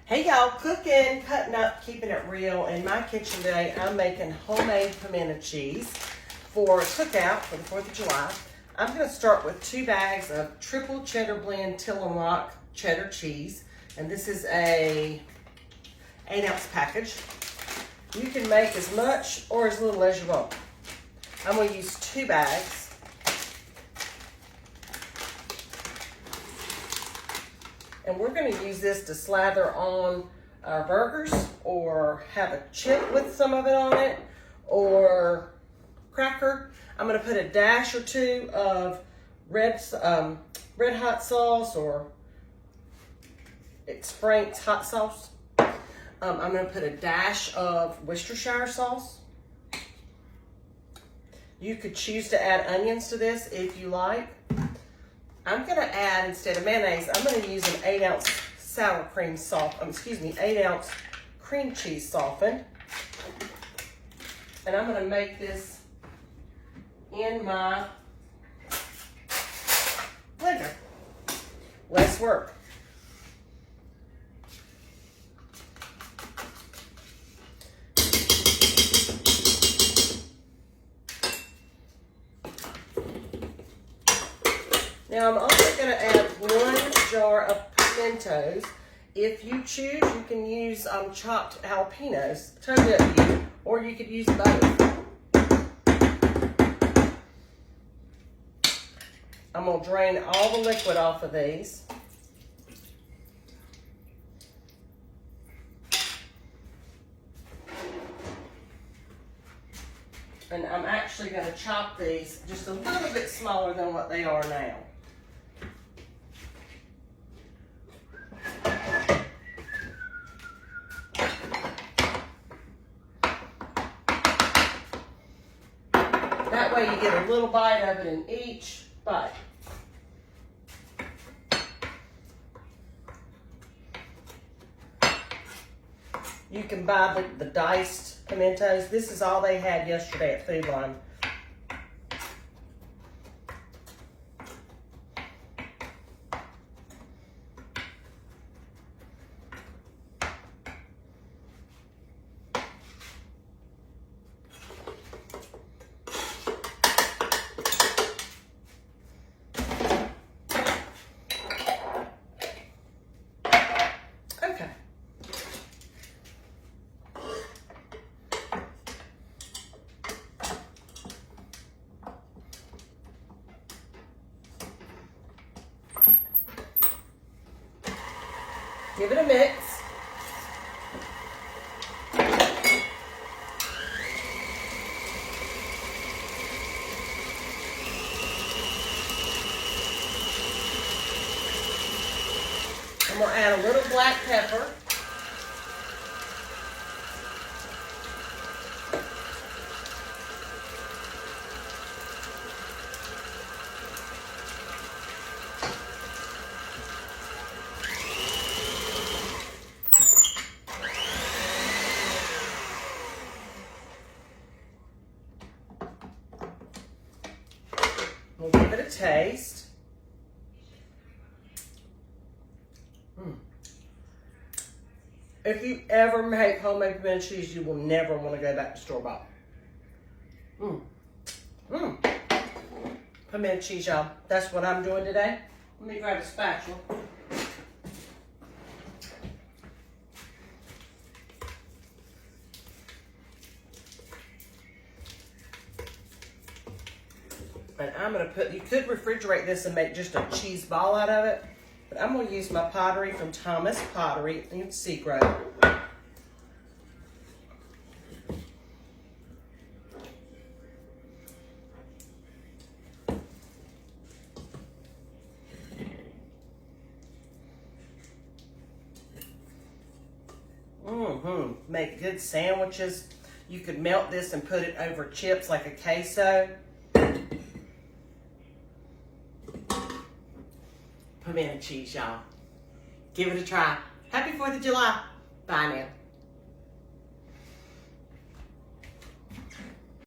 Hey y'all, cooking, cutting up, keeping it real. In my kitchen today, I'm making homemade pimento cheese for a cookout for the 4th of July. I'm gonna start with 2 bags of triple cheddar blend Tilamook cheddar cheese. And this is a 8-ounce package. You can make as much or as little as you want. I'm gonna use 2 bags. And we're going to use this to slather on our burgers or have a chip with some of it on it or cracker. I'm going to put a dash or 2 of red hot sauce, or it's Frank's hot sauce. I'm going to put a dash of Worcestershire sauce. You could choose to add onions to this if you like. I'm gonna add, instead of mayonnaise, I'm gonna use an 8-ounce sour cream 8-ounce cream cheese softened. And I'm gonna make this in my blender. Less work. Now I'm also going to add 1 jar of pimentos. If you choose, you can use chopped jalapenos. Totally up to you. Or you could use both. I'm going to drain all the liquid off of these. And I'm actually going to chop these just a little bit smaller than what they are now. That way you get a little bite of it in each bite. You can buy the diced pimentos. This is all they had yesterday at Food Line. Give it a mix. I'm going to add a little black pepper. We'll give it a taste. If you ever make homemade pimento cheese, you will never want to go back to store-bought. Pimento cheese, y'all. That's what I'm doing today. Let me grab a spatula. And I'm going to put, you could refrigerate this and make just a cheese ball out of it. But I'm going to use my pottery from Thomas Pottery in Seagrove. Make good sandwiches. You could melt this and put it over chips like a queso. Pimento cheese, y'all. Give it a try. Happy 4th of July. Bye now.